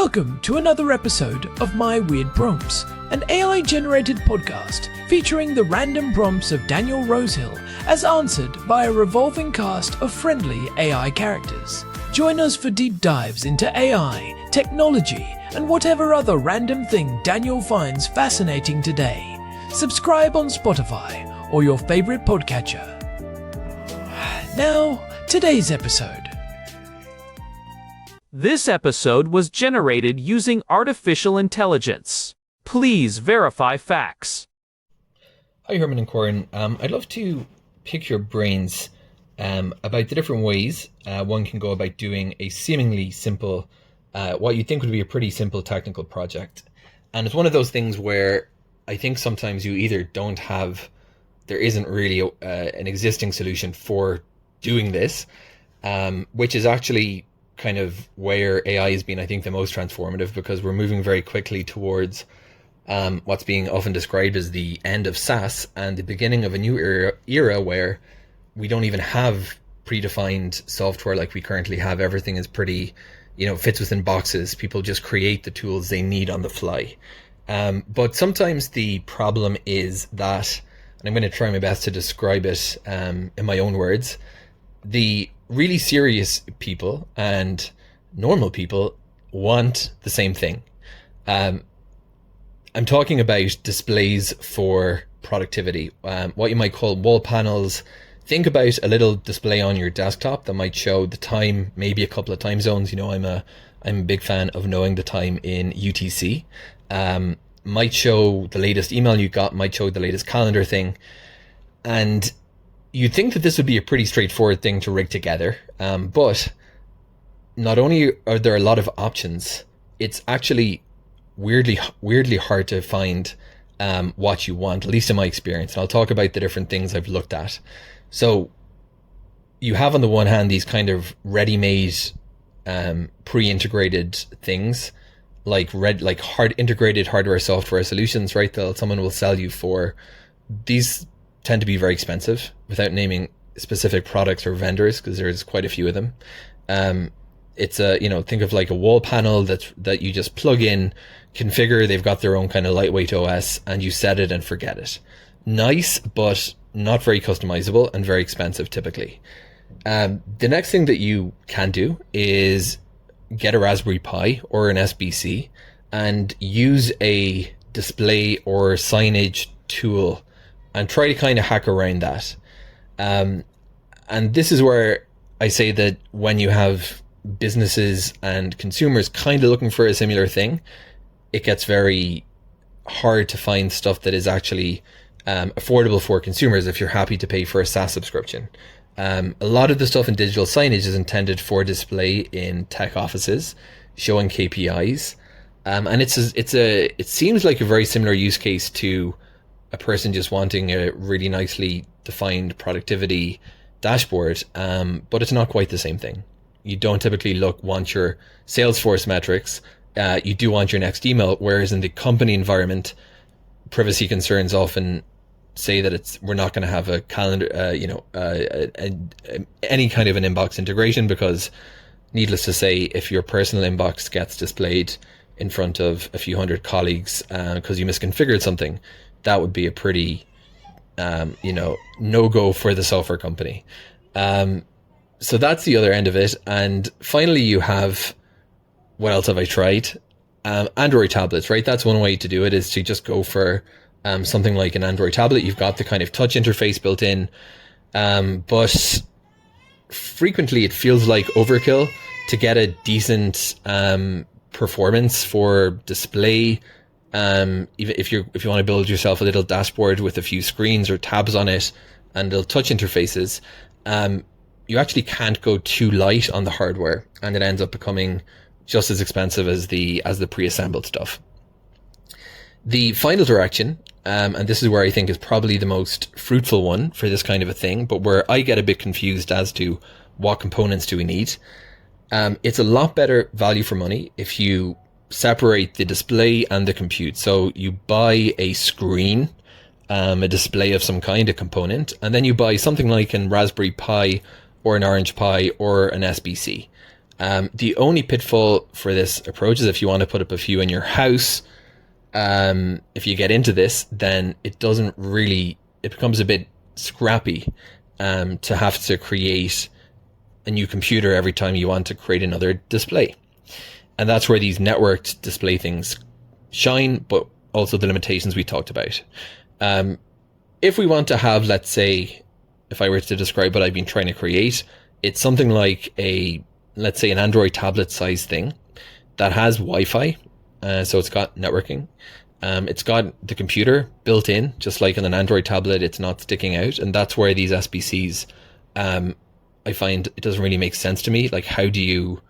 Welcome to another episode of My Weird Prompts, an AI-generated podcast featuring the random prompts of Daniel Rosehill as answered by a revolving cast of friendly AI characters. Join us for deep dives into AI, technology, and whatever other random thing Daniel finds fascinating today. Subscribe on Spotify or your favorite podcatcher. Now, today's episode. This episode was generated using artificial intelligence. Please verify facts. Hi, Herman and Corn. I'd love to pick your brains about the different ways one can go about doing a seemingly simple, what you think would be a pretty simple technical project. And it's one of those things where I think sometimes you either don't have, there isn't really an existing solution for doing this, which is actually kind of where AI has been, I think, the most transformative, because we're moving very quickly towards what's being often described as the end of SaaS and the beginning of a new era where we don't even have predefined software like we currently have. Everything is pretty, fits within boxes. People just create the tools they need on the fly. But sometimes the problem is that, and I'm going to try my best to describe it in my own words, the really serious people and normal people want the same thing. I'm talking about displays for productivity, what you might call wall panels. Think about a little display on your desktop that might show the time, maybe a couple of time zones. I'm a big fan of knowing the time in UTC. Might show the latest email you got, might show the latest calendar thing. And you'd think that this would be a pretty straightforward thing to rig together, but not only are there a lot of options, it's actually weirdly hard to find what you want, at least in my experience. And I'll talk about the different things I've looked at. So you have on the one hand these kind of ready-made, pre-integrated things, like integrated hardware software solutions, right? That someone will sell you for. These tend to be very expensive, without naming specific products or vendors, because there's quite a few of them. It's think of like a wall panel that you just plug in, configure. They've got their own kind of lightweight OS, and you set it and forget it. Nice, but not very customizable and very expensive typically. The next thing that you can do is get a Raspberry Pi or an SBC and use a display or signage tool and try to kind of hack around that. And this is where I say that when you have businesses and consumers kind of looking for a similar thing, it gets very hard to find stuff that is actually affordable for consumers if you're happy to pay for a SaaS subscription. A lot of the stuff in digital signage is intended for display in tech offices, showing KPIs. And it seems like a very similar use case to a person just wanting a really nicely defined productivity dashboard, but it's not quite the same thing. You don't typically want your Salesforce metrics. You do want your next email, whereas in the company environment, privacy concerns often say that we're not going to have a calendar, any kind of an inbox integration, because needless to say, if your personal inbox gets displayed in front of a few hundred colleagues because you misconfigured something, that would be a pretty, no-go for the software company. So that's the other end of it. And finally, you have, what else have I tried? Android tablets, right? That's one way to do it, is to just go for something like an Android tablet. You've got the kind of touch interface built in, but frequently it feels like overkill to get a decent performance for display. Even if you want to build yourself a little dashboard with a few screens or tabs on it and little touch interfaces, you actually can't go too light on the hardware, and it ends up becoming just as expensive as the pre-assembled stuff. The final direction, and this is where I think is probably the most fruitful one for this kind of a thing, but where I get a bit confused as to what components do we need. It's a lot better value for money if you separate the display and the compute. So you buy a screen, a display of some kind, a component, and then you buy something like an Raspberry Pi or an Orange Pi or an SBC. The only pitfall for this approach is if you want to put up a few in your house. If you get into this, then it becomes a bit scrappy to have to create a new computer every time you want to create another display. And that's where these networked display things shine, but also the limitations we talked about. If we want to have, let's say, if I were to describe what I've been trying to create, it's something like let's say an Android tablet size thing that has Wi-Fi. So it's got networking. It's got the computer built in, just like on an Android tablet, it's not sticking out. And that's where these SBCs, I find it doesn't really make sense to me. Like, how do you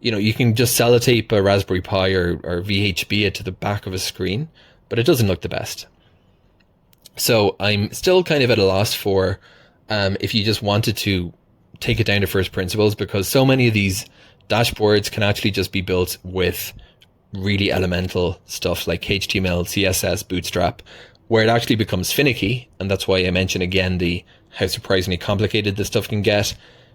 can just sellotape a Raspberry Pi or VHB it to the back of a screen, but it doesn't look the best. So I'm still kind of at a loss for if you just wanted to take it down to first principles, because so many of these dashboards can actually just be built with really elemental stuff like HTML, CSS, Bootstrap, where it actually becomes finicky. And that's why I mention again how surprisingly complicated this stuff can get.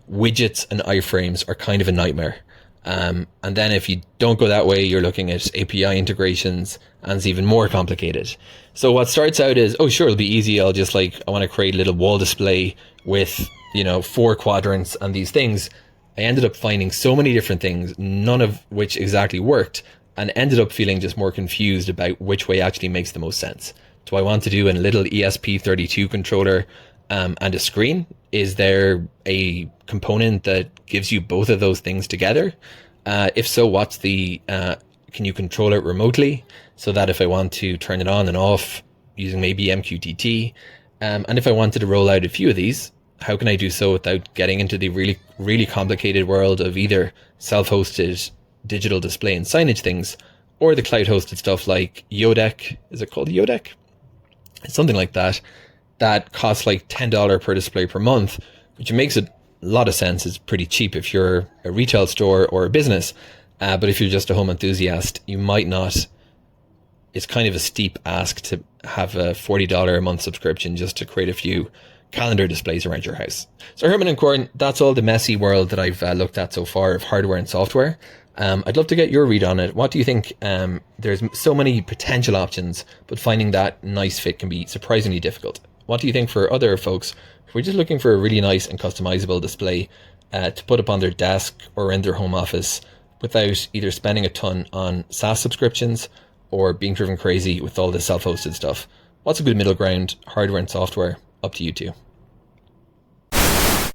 Widgets and iframes are kind of a nightmare. And then if you don't go that way, you're looking at API integrations, and it's even more complicated. So what starts out is, oh, sure, it'll be easy. I want to create a little wall display with, 4 quadrants and these things. I ended up finding so many different things, none of which exactly worked, and ended up feeling just more confused about which way actually makes the most sense. Do I want to do a little ESP32 controller and a screen? Is there a component that gives you both of those things together? If so, can you control it remotely so that if I want to turn it on and off using maybe MQTT, and if I wanted to roll out a few of these, how can I do so without getting into the really, really complicated world of either self-hosted digital display and signage things, or the cloud-hosted stuff like Yodec? Is it called Yodec? It's something like that. That costs like $10 per display per month, which makes a lot of sense. It's pretty cheap if you're a retail store or a business. But if you're just a home enthusiast, you might not. It's kind of a steep ask to have a $40 a month subscription just to create a few calendar displays around your house. So Herman and Corn, that's all the messy world that I've looked at so far of hardware and software. I'd love to get your read on it. What do you think? There's so many potential options, but finding that nice fit can be surprisingly difficult. What do you think for other folks who are just looking for a really nice and customizable display to put up on their desk or in their home office without either spending a ton on SaaS subscriptions or being driven crazy with all the self-hosted stuff? What's a good middle ground, hardware and software? Up to you two.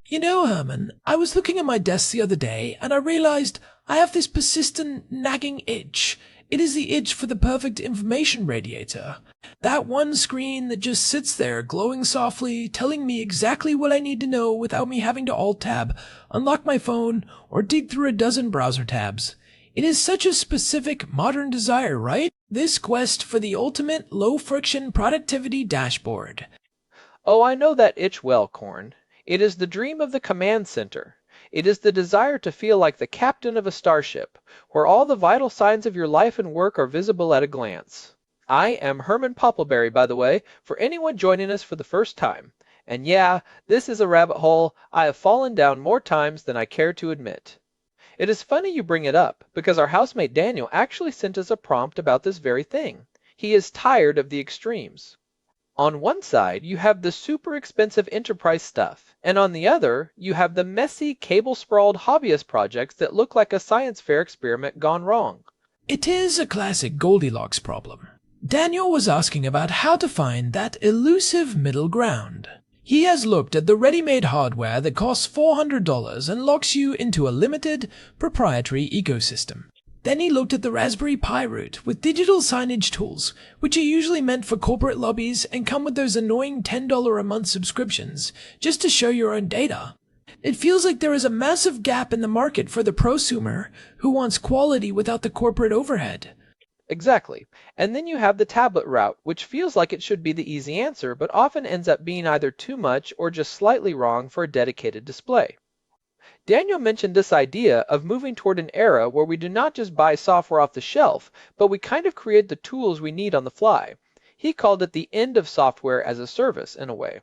Herman, I was looking at my desk the other day and I realized I have this persistent nagging itch. It is the itch for the perfect information radiator. That one screen that just sits there glowing softly, telling me exactly what I need to know without me having to Alt-Tab, unlock my phone, or dig through a dozen browser tabs. It is such a specific modern desire, right? This quest for the ultimate low-friction productivity dashboard. Oh, I know that itch well, Corn. It is the dream of the command center. It is the desire to feel like the captain of a starship, where all the vital signs of your life and work are visible at a glance. I am Herman Poppleberry, by the way, for anyone joining us for the first time. And yeah, this is a rabbit hole I have fallen down more times than I care to admit. It is funny you bring it up, because our housemate Daniel actually sent us a prompt about this very thing. He is tired of the extremes. On one side, you have the super expensive enterprise stuff, and on the other, you have the messy, cable-sprawled hobbyist projects that look like a science fair experiment gone wrong. It is a classic Goldilocks problem. Daniel was asking about how to find that elusive middle ground. He has looked at the ready-made hardware that costs $400 and locks you into a limited, proprietary ecosystem. Then he looked at the Raspberry Pi route with digital signage tools, which are usually meant for corporate lobbies and come with those annoying $10 a month subscriptions, just to show your own data. It feels like there is a massive gap in the market for the prosumer who wants quality without the corporate overhead. Exactly. And then you have the tablet route, which feels like it should be the easy answer, but often ends up being either too much or just slightly wrong for a dedicated display. Daniel mentioned this idea of moving toward an era where we do not just buy software off the shelf, but we kind of create the tools we need on the fly. He called it the end of software as a service, in a way.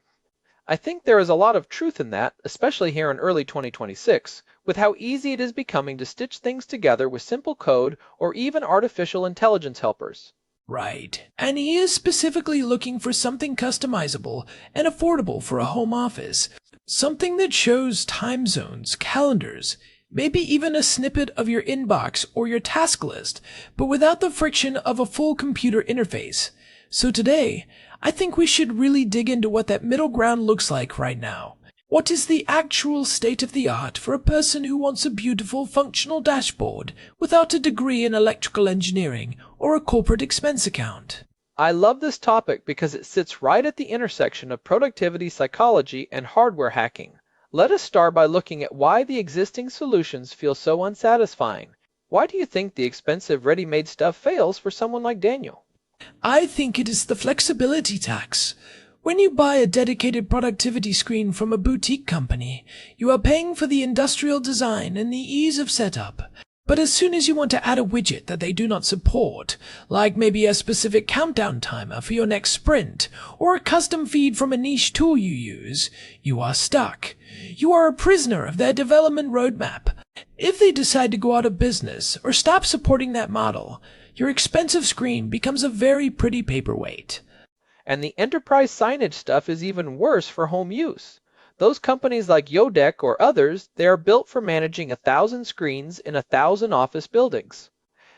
I think there is a lot of truth in that, especially here in early 2026, with how easy it is becoming to stitch things together with simple code or even artificial intelligence helpers. Right, and he is specifically looking for something customizable and affordable for a home office. Something that shows time zones, calendars, maybe even a snippet of your inbox or your task list, but without the friction of a full computer interface. So today, I think we should really dig into what that middle ground looks like right now. What is the actual state of the art for a person who wants a beautiful, functional dashboard without a degree in electrical engineering or a corporate expense account? I love this topic because it sits right at the intersection of productivity psychology and hardware hacking. Let us start by looking at why the existing solutions feel so unsatisfying. Why do you think the expensive ready-made stuff fails for someone like Daniel? I think it is the flexibility tax. When you buy a dedicated productivity screen from a boutique company, you are paying for the industrial design and the ease of setup. But as soon as you want to add a widget that they do not support, like maybe a specific countdown timer for your next sprint, or a custom feed from a niche tool you use, you are stuck. You are a prisoner of their development roadmap. If they decide to go out of business or stop supporting that model, your expensive screen becomes a very pretty paperweight. And the enterprise signage stuff is even worse for home use. Those companies like Yodec or others, they are built for managing 1,000 screens in 1,000 office buildings.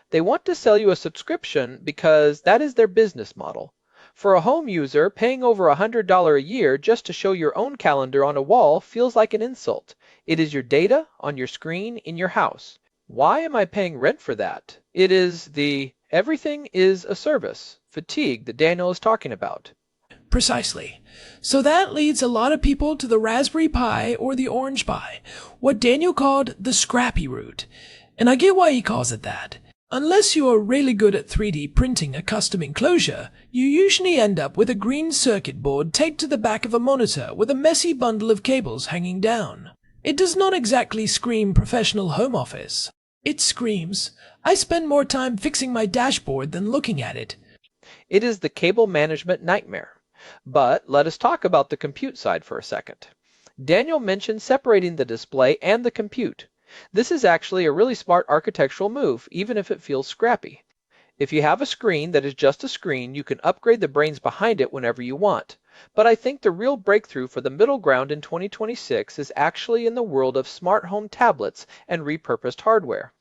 They want to sell you a subscription because that is their business model. For a home user, paying over $100 a year just to show your own calendar on a wall feels like an insult. It is your data on your screen in your house. Why am I paying rent for that? It is the everything is a service fatigue that Daniel is talking about. Precisely. So that leads a lot of people to the Raspberry Pi or the Orange Pi, what Daniel called the scrappy route. And I get why he calls it that. Unless you are really good at 3D printing a custom enclosure, you usually end up with a green circuit board taped to the back of a monitor with a messy bundle of cables hanging down. It does not exactly scream professional home office. It screams, I spend more time fixing my dashboard than looking at it. It is the cable management nightmare. But let us talk about the compute side for a second. Daniel mentioned separating the display and the compute. This is actually a really smart architectural move, even if it feels scrappy. If you have a screen that is just a screen, you can upgrade the brains behind it whenever you want. But I think the real breakthrough for the middle ground in 2026 is actually in the world of smart home tablets and repurposed hardware.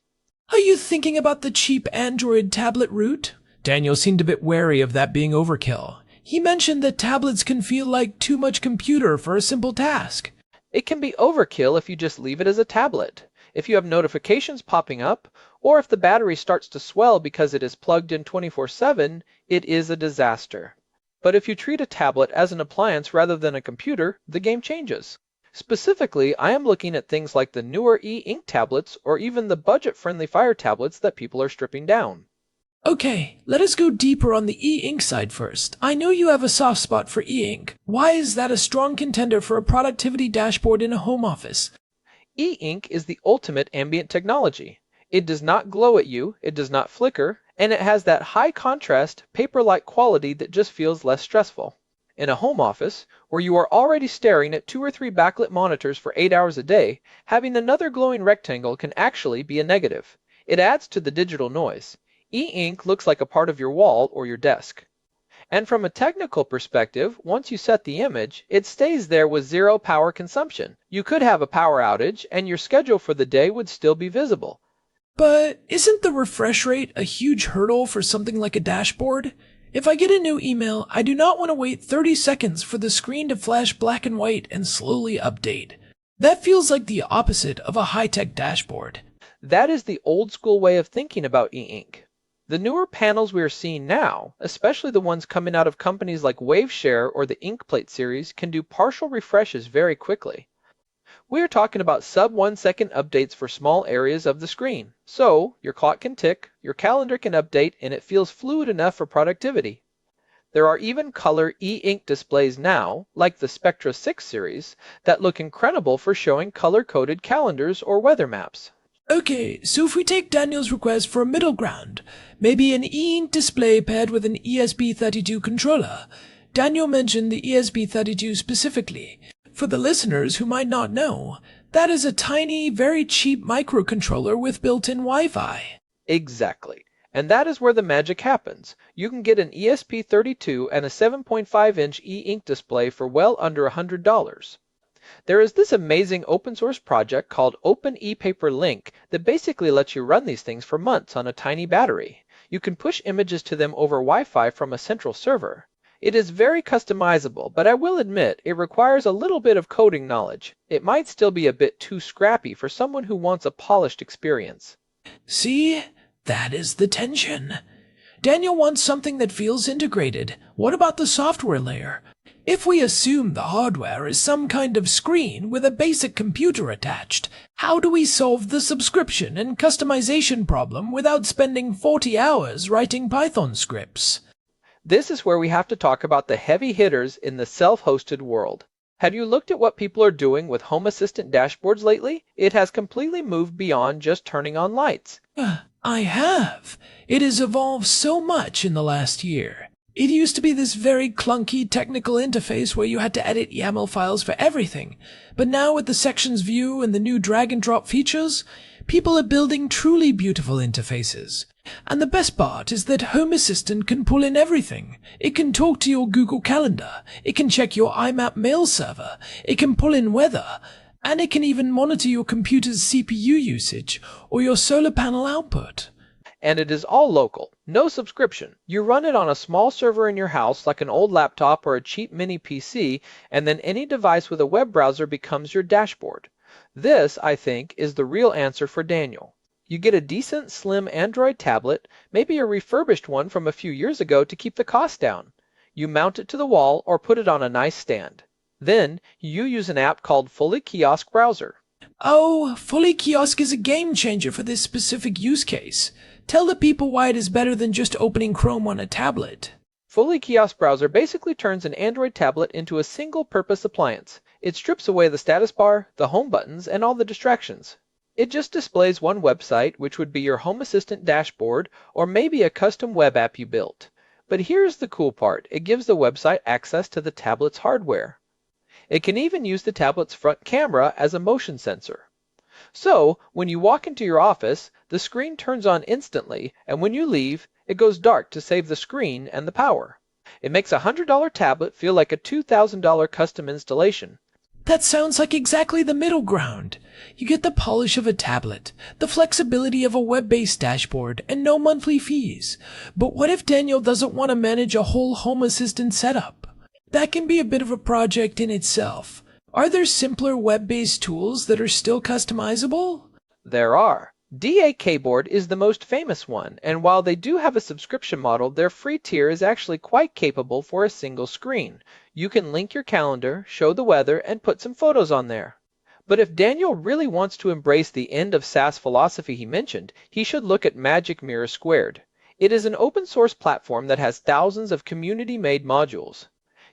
Are you thinking about the cheap Android tablet route? Daniel seemed a bit wary of that being overkill. He mentioned that tablets can feel like too much computer for a simple task. It can be overkill if you just leave it as a tablet. If you have notifications popping up, or if the battery starts to swell because it is plugged in 24/7, it is a disaster. But if you treat a tablet as an appliance rather than a computer, the game changes. Specifically, I am looking at things like the newer e-ink tablets or even the budget-friendly Fire tablets that people are stripping down. Okay, let us go deeper on the e-ink side first. I know you have a soft spot for e-ink. Why is that a strong contender for a productivity dashboard in a home office? E-ink is the ultimate ambient technology. It does not glow at you, it does not flicker, and it has that high contrast, paper-like quality that just feels less stressful. In a home office, where you are already staring at 2 or 3 backlit monitors for 8 hours a day, having another glowing rectangle can actually be a negative. It adds to the digital noise. E-ink looks like a part of your wall or your desk. And from a technical perspective, once you set the image, it stays there with zero power consumption. You could have a power outage, and your schedule for the day would still be visible. But isn't the refresh rate a huge hurdle for something like a dashboard? If I get a new email, I do not want to wait 30 seconds for the screen to flash black and white and slowly update. That feels like the opposite of a high-tech dashboard. That is the old-school way of thinking about e-ink. The newer panels we are seeing now, especially the ones coming out of companies like Waveshare or the InkPlate series, can do partial refreshes very quickly. We are talking about sub-1 second updates for small areas of the screen. So, your clock can tick, your calendar can update, and it feels fluid enough for productivity. There are even color e-ink displays now, like the Spectra 6 series, that look incredible for showing color-coded calendars or weather maps. Okay, so if we take Daniel's request for a middle ground, maybe an e-ink display paired with an ESP32 controller. Daniel mentioned the ESP32 specifically. For the listeners who might not know, That is a tiny, very cheap microcontroller with built-in Wi-Fi. Exactly. And that is where the magic happens. You can get an ESP32 and a 7.5-inch e-ink display for well under $100. There is this amazing open source project called Open ePaper Link that basically lets you run these things for months on a tiny battery. You can push images to them over Wi-Fi from a central server. It is very customizable, but I will admit it requires a little bit of coding knowledge. It might still be a bit too scrappy for someone who wants a polished experience. See? That is the tension. Daniel wants something that feels integrated. What about the software layer? If we assume the hardware is some kind of screen with a basic computer attached, how do we solve the subscription and customization problem without spending 40 hours writing Python scripts? This is where we have to talk about the heavy hitters in the self-hosted world. Have you looked at what people are doing with Home Assistant dashboards lately? It has completely moved beyond just turning on lights. I have. It has evolved so much in the last year. It used to be this very clunky technical interface where you had to edit YAML files for everything. But now with the sections view and the new drag and drop features, people are building truly beautiful interfaces. And the best part is that Home Assistant can pull in everything. It can talk to your Google Calendar. It can check your IMAP mail server. It can pull in weather. And it can even monitor your computer's CPU usage or your solar panel output. And it is all local, no subscription. You run it on a small server in your house like an old laptop or a cheap mini PC, and then any device with a web browser becomes your dashboard. This, I think, is the real answer for Daniel. You get a decent slim Android tablet, maybe a refurbished one from a few years ago to keep the cost down. You mount it to the wall or put it on a nice stand. Then you use an app called Fully Kiosk Browser. Oh, Fully Kiosk is a game changer for this specific use case. Tell the people why it is better than just opening Chrome on a tablet. Fully Kiosk Browser basically turns an Android tablet into a single-purpose appliance. It strips away the status bar, the home buttons, and all the distractions. It just displays one website, which would be your Home Assistant dashboard, or maybe a custom web app you built. But here's the cool part. It gives the website access to the tablet's hardware. It can even use the tablet's front camera as a motion sensor. So, when you walk into your office, the screen turns on instantly, and when you leave, it goes dark to save the screen and the power. It makes a $100 tablet feel like a $2,000 custom installation. That sounds like exactly the middle ground. You get the polish of a tablet, the flexibility of a web-based dashboard, and no monthly fees. But what if Daniel doesn't want to manage a whole Home Assistant setup? That can be a bit of a project in itself. Are there simpler web-based tools that are still customizable? There are. DA Keyboard is the most famous one, and while they do have a subscription model, their free tier is actually quite capable for a single screen. You can link your calendar, show the weather, and put some photos on there. But if Daniel really wants to embrace the end of SaaS philosophy he mentioned, he should look at Magic Mirror Squared. It is an open source platform that has thousands of community-made modules.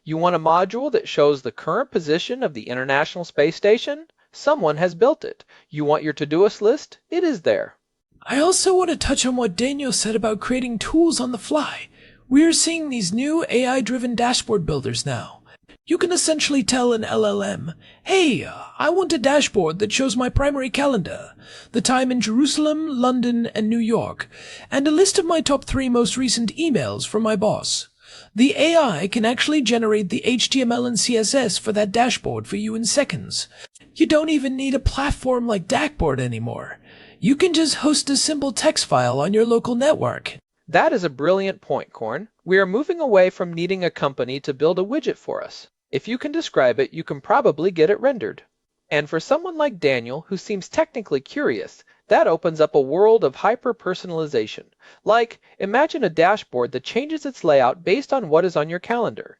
You want a module that shows the current position of the International Space Station? Someone has built it. You want your Todoist list? It is there. I also want to touch on what Daniel said about creating tools on the fly. We are seeing these new AI-driven dashboard builders now. You can essentially tell an LLM, hey, I want a dashboard that shows my primary calendar, the time in Jerusalem, London, and New York, and a list of my top 3 most recent emails from my boss. The AI can actually generate the HTML and CSS for that dashboard for you in seconds. You don't even need a platform like Dashboard anymore. You can just host a simple text file on your local network. That is a brilliant point, Corn. We are moving away from needing a company to build a widget for us. If you can describe it, you can probably get it rendered. And for someone like Daniel, who seems technically curious, that opens up a world of hyper-personalization. Like, imagine a dashboard that changes its layout based on what is on your calendar.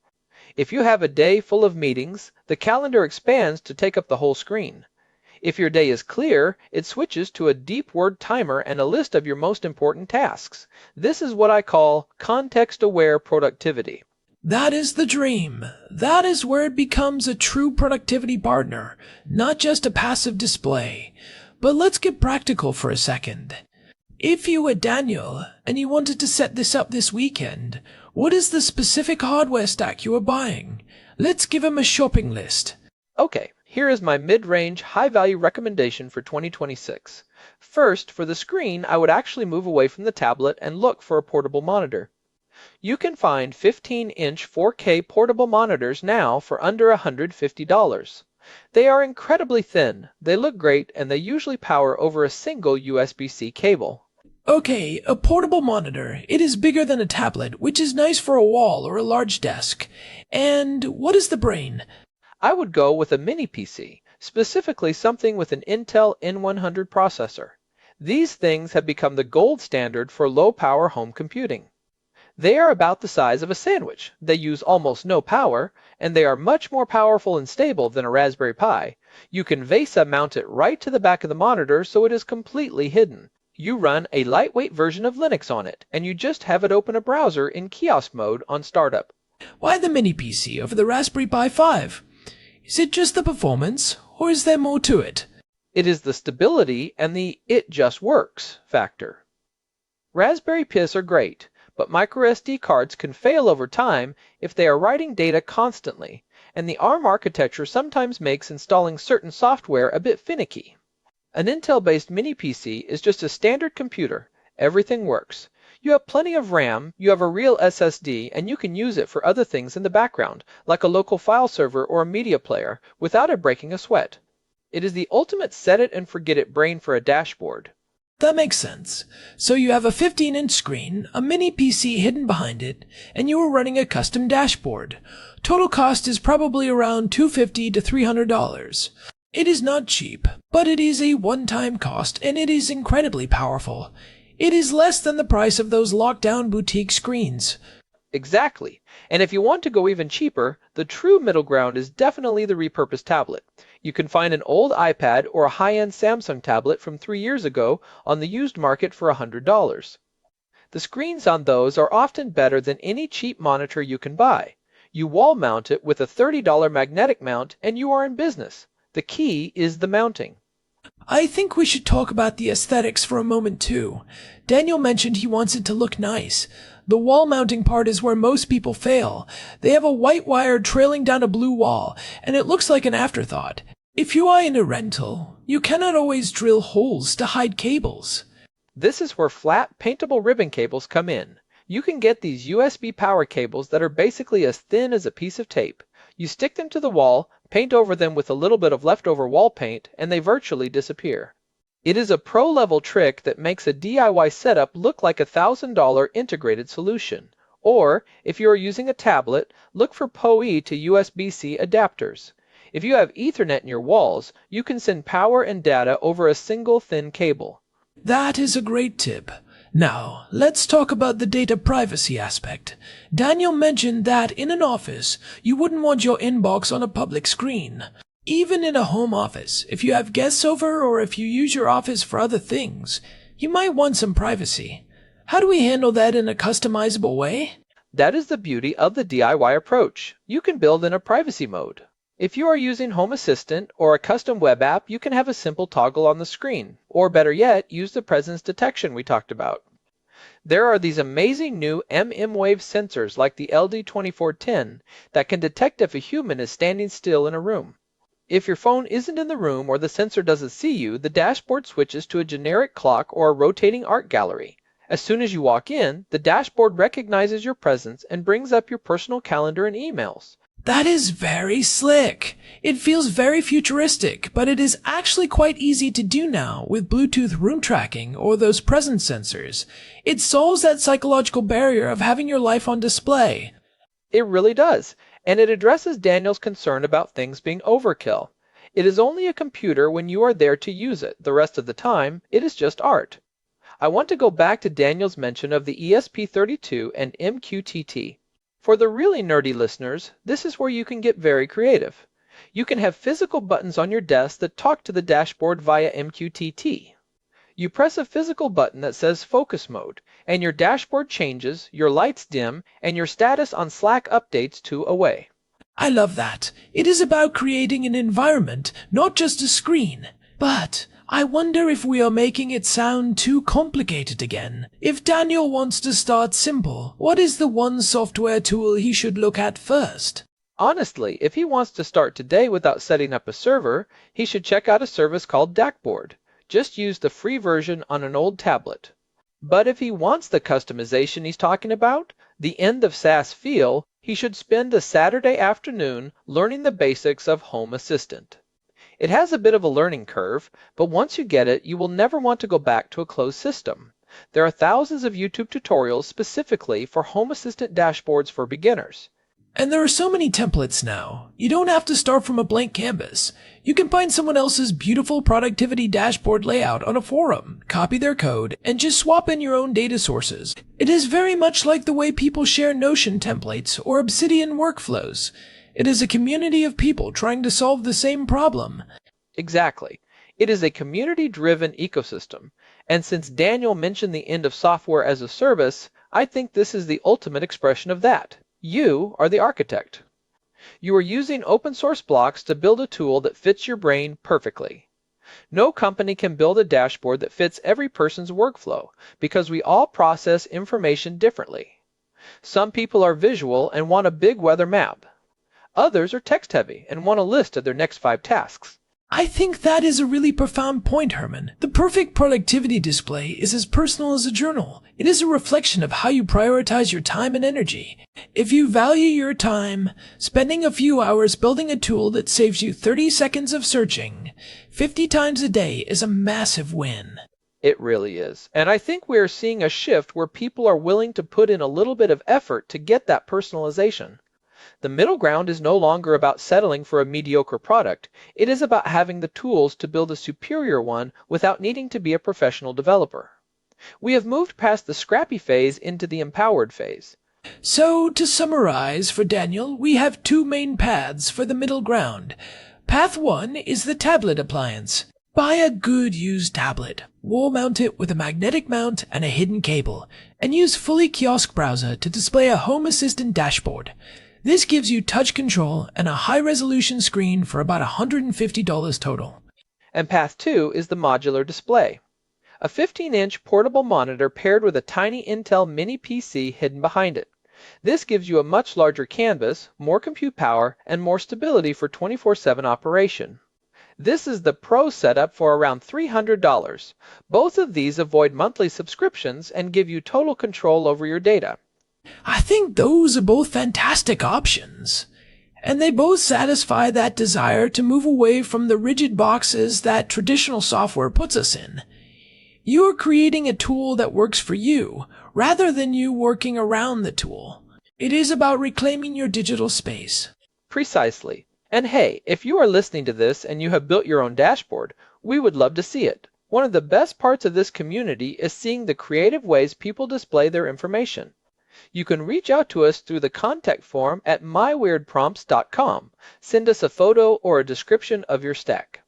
If you have a day full of meetings, the calendar expands to take up the whole screen. If your day is clear, it switches to a deep word timer and a list of your most important tasks. This is what I call context-aware productivity. That is the dream. That is where it becomes a true productivity partner, not just a passive display. But let's get practical for a second. If you were Daniel and you wanted to set this up this weekend, what is the specific hardware stack you are buying? Let's give him a shopping list. Okay, Here is my mid-range, high-value recommendation for 2026. First, for the screen, I would actually move away from the tablet and look for a portable monitor. You can find 15-inch 4K portable monitors now for under $150. They are incredibly thin, they look great, and they usually power over a single USB-C cable. Okay, a portable monitor. It is bigger than a tablet, which is nice for a wall or a large desk. And what is the brain? I would go with a mini PC, specifically something with an Intel N100 processor. These things have become the gold standard for low-power home computing. They are about the size of a sandwich, they use almost no power, and they are much more powerful and stable than a Raspberry Pi. You can VESA mount it right to the back of the monitor so it is completely hidden. You run a lightweight version of Linux on it, and you just have it open a browser in kiosk mode on startup. Why the mini PC over the Raspberry Pi 5? Is it just the performance, or is there more to it? It is the stability and the "it just works" factor. Raspberry Pis are great, but microSD cards can fail over time if they are writing data constantly, and the ARM architecture sometimes makes installing certain software a bit finicky. An Intel-based mini PC is just a standard computer. Everything works. You have plenty of RAM, you have a real SSD, and you can use it for other things in the background, like a local file server or a media player, without it breaking a sweat. It is the ultimate set-it-and-forget-it brain for a dashboard. That makes sense. So you have a 15-inch screen, a mini PC hidden behind it, and you are running a custom dashboard. Total cost is probably around $250 to $300. It is not cheap, but it is a one-time cost and it is incredibly powerful. It is less than the price of those lockdown boutique screens. Exactly. And if you want to go even cheaper, the true middle ground is definitely the repurposed tablet. You can find an old iPad or a high-end Samsung tablet from 3 years ago on the used market for $100. The screens on those are often better than any cheap monitor you can buy. You wall mount it with a $30 magnetic mount and you are in business. The key is the mounting. I think we should talk about the aesthetics for a moment too. Daniel mentioned he wants it to look nice. The wall mounting part is where most people fail. They have a white wire trailing down a blue wall, and it looks like an afterthought. If you are in a rental, you cannot always drill holes to hide cables. This is where flat, paintable ribbon cables come in. You can get these USB power cables that are basically as thin as a piece of tape. You stick them to the wall, paint over them with a little bit of leftover wall paint, and they virtually disappear. It is a pro-level trick that makes a DIY setup look like a $1,000 integrated solution. Or, if you are using a tablet, look for PoE to USB-C adapters. If you have Ethernet in your walls, you can send power and data over a single thin cable. That is a great tip. Now, let's talk about the data privacy aspect. Daniel mentioned that in an office, you wouldn't want your inbox on a public screen. Even in a home office, if you have guests over or if you use your office for other things, you might want some privacy. How do we handle that in a customizable way? That is the beauty of the DIY approach. You can build in a privacy mode. If you are using Home Assistant or a custom web app, you can have a simple toggle on the screen, or better yet, use the presence detection we talked about. There are these amazing new mmWave sensors like the LD2410 that can detect if a human is standing still in a room. If your phone isn't in the room or the sensor doesn't see you, the dashboard switches to a generic clock or a rotating art gallery. As soon as you walk in, the dashboard recognizes your presence and brings up your personal calendar and emails. That is very slick. It feels very futuristic, but it is actually quite easy to do now with Bluetooth room tracking or those presence sensors. It solves that psychological barrier of having your life on display. It really does, and it addresses Daniel's concern about things being overkill. It is only a computer when you are there to use it. The rest of the time, it is just art. I want to go back to Daniel's mention of the ESP32 and MQTT. For the really nerdy listeners, this is where you can get very creative. You can have physical buttons on your desk that talk to the dashboard via MQTT. You press a physical button that says focus mode, and your dashboard changes, your lights dim, and your status on Slack updates to away. I love that. It is about creating an environment, not just a screen. But I wonder if we are making it sound too complicated again. If Daniel wants to start simple, what is the one software tool he should look at first? Honestly, if he wants to start today without setting up a server, he should check out a service called Dashboard. Just use the free version on an old tablet. But if he wants the customization he's talking about, the end of SaaS feel, he should spend a Saturday afternoon learning the basics of Home Assistant. It has a bit of a learning curve, but once you get it, you will never want to go back to a closed system. There are thousands of YouTube tutorials specifically for Home Assistant dashboards for beginners. And there are so many templates now. You don't have to start from a blank canvas. You can find someone else's beautiful productivity dashboard layout on a forum, copy their code, and just swap in your own data sources. It is very much like the way people share Notion templates or Obsidian workflows. It is a community of people trying to solve the same problem. Exactly. It is a community-driven ecosystem. And since Daniel mentioned the end of software as a service, I think this is the ultimate expression of that. You are the architect. You are using open source blocks to build a tool that fits your brain perfectly. No company can build a dashboard that fits every person's workflow because we all process information differently. Some people are visual and want a big weather map. Others are text-heavy and want a list of their next 5 tasks. I think that is a really profound point, Herman. The perfect productivity display is as personal as a journal. It is a reflection of how you prioritize your time and energy. If you value your time, spending a few hours building a tool that saves you 30 seconds of searching 50 times a day is a massive win. It really is. And I think we are seeing a shift where people are willing to put in a little bit of effort to get that personalization. The middle ground is no longer about settling for a mediocre product. It is about having the tools to build a superior one without needing to be a professional developer. We have moved past the scrappy phase into the empowered phase. So, to summarize for Daniel, we have 2 main paths for the middle ground. Path 1 is the tablet appliance. Buy a good used tablet, wall mount it with a magnetic mount and a hidden cable, and use Fully Kiosk Browser to display a Home Assistant dashboard. This gives you touch control and a high-resolution screen for about $150 total. And path 2 is the modular display. A 15-inch portable monitor paired with a tiny Intel mini PC hidden behind it. This gives you a much larger canvas, more compute power, and more stability for 24/7 operation. This is the Pro setup for around $300. Both of these avoid monthly subscriptions and give you total control over your data. I think those are both fantastic options. And they both satisfy that desire to move away from the rigid boxes that traditional software puts us in. You are creating a tool that works for you, rather than you working around the tool. It is about reclaiming your digital space. Precisely. And hey, if you are listening to this and you have built your own dashboard, we would love to see it. One of the best parts of this community is seeing the creative ways people display their information. You can reach out to us through the contact form at myweirdprompts.com. Send us a photo or a description of your stack.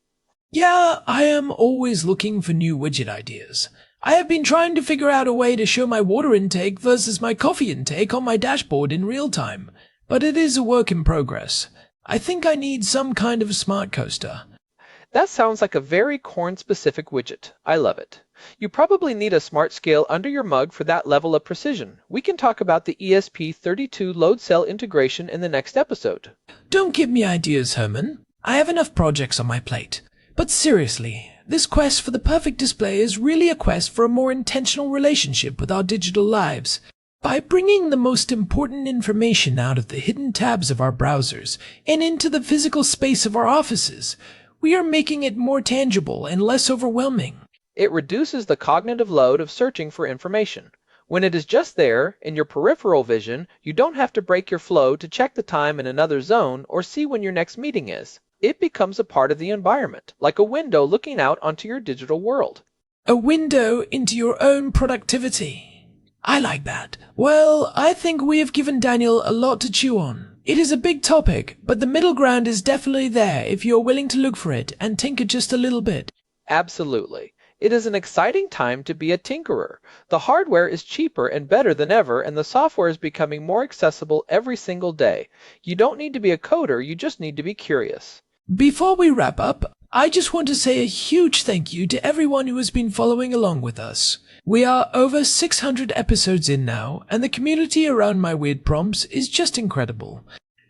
Yeah, I am always looking for new widget ideas. I have been trying to figure out a way to show my water intake versus my coffee intake on my dashboard in real time, but it is a work in progress. I think I need some kind of smart coaster. That sounds like a very Corn-specific widget. I love it. You probably need a smart scale under your mug for that level of precision. We can talk about the ESP32 load cell integration in the next episode. Don't give me ideas, Herman. I have enough projects on my plate. But seriously, this quest for the perfect display is really a quest for a more intentional relationship with our digital lives. By bringing the most important information out of the hidden tabs of our browsers and into the physical space of our offices, we are making it more tangible and less overwhelming. It reduces the cognitive load of searching for information. When it is just there, in your peripheral vision, you don't have to break your flow to check the time in another zone or see when your next meeting is. It becomes a part of the environment, like a window looking out onto your digital world. A window into your own productivity. I like that. Well, I think we have given Daniel a lot to chew on. It is a big topic, but the middle ground is definitely there if you are willing to look for it and tinker just a little bit. Absolutely. It is an exciting time to be a tinkerer. The hardware is cheaper and better than ever, and the software is becoming more accessible every single day. You don't need to be a coder, you just need to be curious. Before we wrap up, I just want to say a huge thank you to everyone who has been following along with us. We are over 600 episodes in now, and the community around My Weird Prompts is just incredible.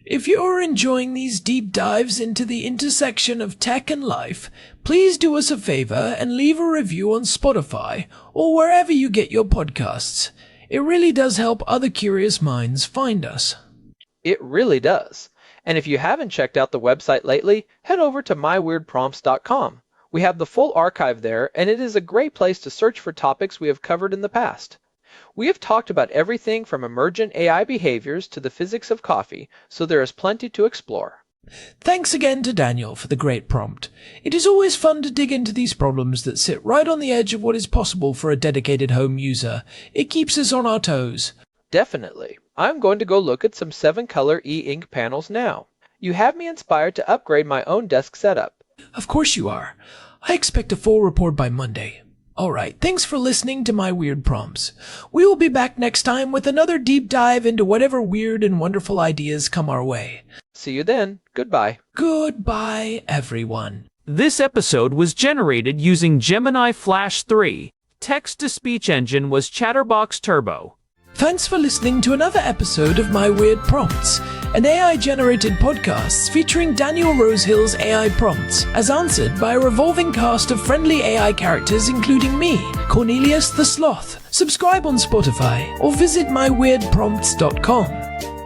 If you're enjoying these deep dives into the intersection of tech and life, please do us a favor and leave a review on Spotify or wherever you get your podcasts. It really does help other curious minds find us. It really does. And if you haven't checked out the website lately, head over to myweirdprompts.com. We have the full archive there, and it is a great place to search for topics we have covered in the past. We have talked about everything from emergent AI behaviors to the physics of coffee, so there is plenty to explore. Thanks again to Daniel for the great prompt. It is always fun to dig into these problems that sit right on the edge of what is possible for a dedicated home user. It keeps us on our toes. Definitely. I'm going to go look at some 7-color e-ink panels now. You have me inspired to upgrade my own desk setup. Of course you are. I expect a full report by Monday. Alright, thanks for listening to my weird prompts. We will be back next time with another deep dive into whatever weird and wonderful ideas come our way. See you then. Goodbye. Goodbye, everyone. This episode was generated using Gemini Flash 3. Text-to-speech engine was Chatterbox Turbo. Thanks for listening to another episode of My Weird Prompts, an AI-generated podcast featuring Daniel Rosehill's AI prompts, as answered by a revolving cast of friendly AI characters including me, Cornelius the Sloth. Subscribe on Spotify or visit myweirdprompts.com.